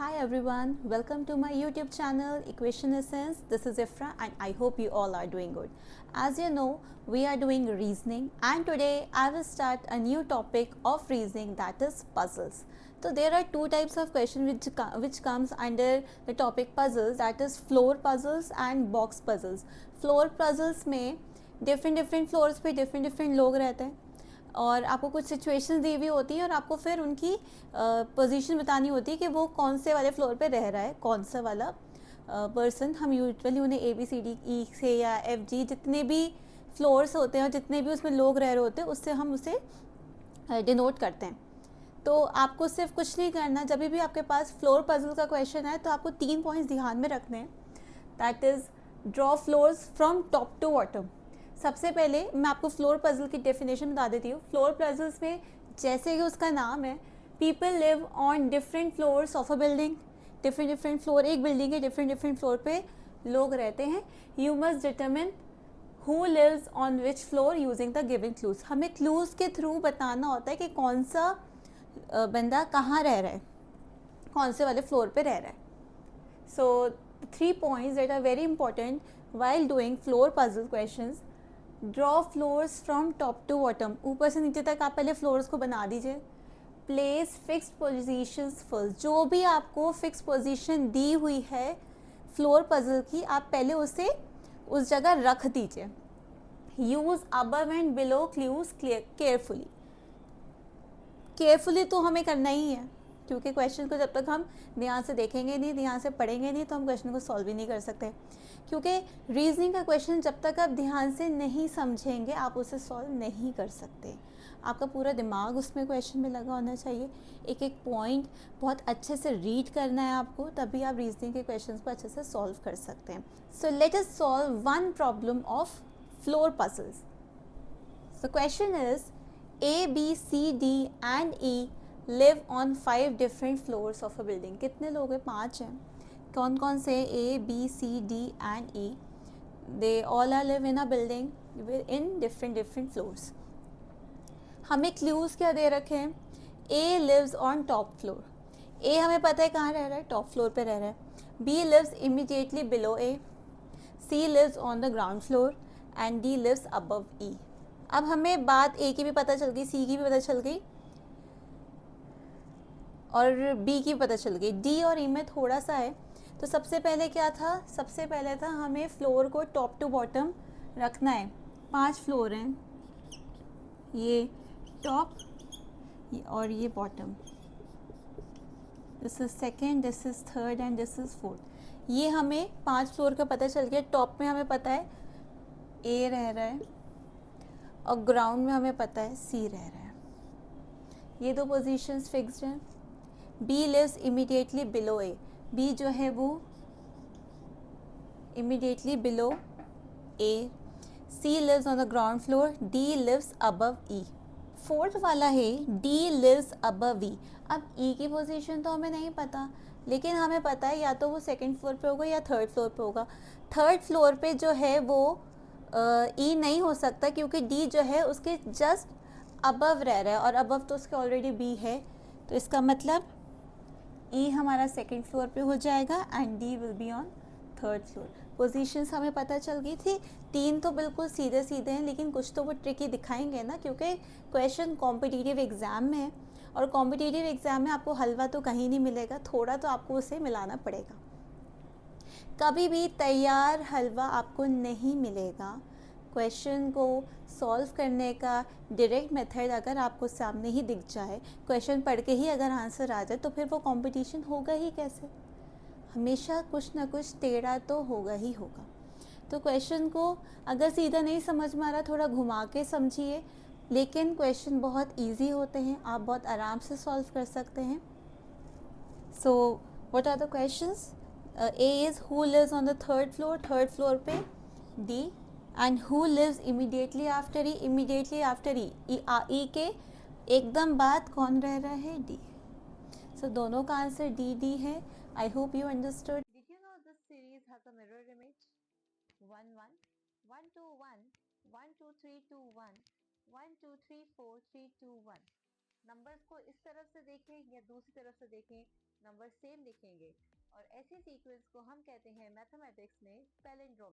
Hi everyone, welcome to my YouTube channel Equation Essence. This is Ifra and I hope you all are doing good. As you know, we are doing reasoning and today I will start a new topic of reasoning, that is puzzles. So there are two types of questions which comes under the topic puzzles, that is floor puzzles and box puzzles. Floor puzzles में different floors पे different लोग रहते हैं और आपको कुछ situations दी हुई होती है और आपको फिर उनकी पोजीशन बतानी होती है कि वो कौन से वाले फ्लोर पे रह रहा है, कौन सा वाला पर्सन. हम यूजुअली उन्हें ABCD से या FG जितने भी फ्लोर्स होते हैं और जितने भी उसमें लोग रह रहे होते हैं उससे हम उसे डिनोट करते हैं. तो आपको सिर्फ कुछ नहीं करना, जब भी आपके पास फ्लोर पजल का क्वेश्चन है तो आपको 3 पॉइंट्स ध्यान में रखने हैं. That is draw floors from top to bottom. सबसे पहले मैं आपको फ्लोर पजल की डेफिनेशन बता देती हूँ. फ्लोर पजल्स में जैसे कि उसका नाम है, people live on different floors of a building. Different floor, एक बिल्डिंग के डिफरेंट फ्लोर पे लोग रहते हैं. You must determine who lives on which floor using the giving clues. हमें क्लूज के थ्रू बताना होता है कि कौन सा बंदा कहाँ रह रहा है, कौन से वाले फ्लोर पे रह रहा है. सो 3 points that are very important while doing floor puzzle questions. Draw floors from top to bottom, ऊपर से नीचे तक आप पहले फ्लोर्स को बना दीजिए. प्लेस फिक्स्ड पोजीशंस फर्स्ट, जो भी आपको फिक्स पोजीशन दी हुई है फ्लोर पजल की, आप पहले उसे उस जगह रख दीजिए. Use above and below clues carefully. Carefully तो हमें करना ही है क्योंकि क्वेश्चन को जब तक हम ध्यान से देखेंगे नहीं, ध्यान से पढ़ेंगे नहीं, तो हम क्वेश्चन को सॉल्व ही नहीं कर सकते. क्योंकि रीजनिंग का क्वेश्चन जब तक आप ध्यान से नहीं समझेंगे आप उसे सॉल्व नहीं कर सकते. आपका पूरा दिमाग उसमें क्वेश्चन में लगा होना चाहिए. एक एक पॉइंट बहुत अच्छे से रीड करना है आपको, तभी आप रीजनिंग के क्वेश्चन को अच्छे से सॉल्व कर सकते हैं. So let us solve one problem of floor puzzles. The question is, A, B, C, D and E live on 5 different floors of a building. कितने लोग हैं? 5 हैं. कौन कौन से? A, B, C, D and E. They all are live in a building in different floors. हमें clues क्या दे रखे हैं? A lives on top floor. A हमें पता है कहाँ रह रहा है, टॉप फ्लोर पे रह रहा है. B lives immediately below A. C lives on the ground floor and D lives above E. अब हमें बात ए की भी पता चल गई, सी की भी पता चल गई और बी की भी पता चल गई. डी और ई में थोड़ा सा है. तो सबसे पहले क्या था? सबसे पहले था हमें फ्लोर को टॉप टू बॉटम रखना है. 5 फ्लोर हैं, ये टॉप और ये bottom. This is second, this is third and this is fourth. ये हमें 5 फ्लोर का पता चल गया. टॉप में हमें पता है ए रह रहा है और ग्राउंड में हमें पता है सी रह रहा है. ये दो पोजीशंस फिक्स्ड हैं. B lives immediately below A. B जो है वो immediately below A. C lives on the ground floor. D lives above E. Fourth वाला है डी लिव्स अबव ई. अब ई की पोजीशन तो हमें नहीं पता, लेकिन हमें पता है या तो वो सेकंड फ्लोर पे होगा या थर्ड फ्लोर पे होगा. थर्ड फ्लोर पे जो है वो ई नहीं हो सकता क्योंकि डी जो है उसके जस्ट अबव रह रहा है और अबव तो उसके ऑलरेडी बी है. तो इसका मतलब ई हमारा सेकंड फ्लोर पे हो जाएगा and D will be on third floor. Positions हमें पता चल गई थी. 3 तो बिल्कुल सीधे सीधे हैं, लेकिन कुछ तो वो ट्रिकी दिखाएंगे ना, क्योंकि क्वेश्चन कॉम्पिटिटिव एग्ज़ाम में है और कॉम्पिटिटिव एग्ज़ाम में आपको हलवा तो कहीं नहीं मिलेगा, थोड़ा तो आपको उसे मिलाना पड़ेगा. कभी भी तैयार हलवा आपको नहीं मिलेगा. क्वेश्चन को सॉल्व करने का डायरेक्ट मेथड अगर आपको सामने ही दिख जाए, क्वेश्चन पढ़ के ही अगर आंसर आ जाए, तो फिर वो कंपटीशन होगा ही कैसे? हमेशा कुछ ना कुछ टेढ़ा तो होगा ही होगा. तो क्वेश्चन को अगर सीधा नहीं समझ में आ रहा, थोड़ा घुमा के समझिए, लेकिन क्वेश्चन बहुत ईजी होते हैं, आप बहुत आराम से सॉल्व कर सकते हैं. So what are the questions? A is who lives on the third floor पे D, and who lives immediately after E. immediately after E के एकदम बाद कौन रह रहा है? D. So दोनों का आंसर D है. I hope you understood. Did you know this series has a mirror image? 1 1 1 2 1 1 2 3 2 1 1 2 3 4 3 2 1. Numbers को इस तरफ से देखें या दूसरी तरफ से देखें, नंबर सेम दिखेंगे और ऐसे सीक्वेंस को हम कहते हैं मैथमेटिक्स में पैलिंड्रोम।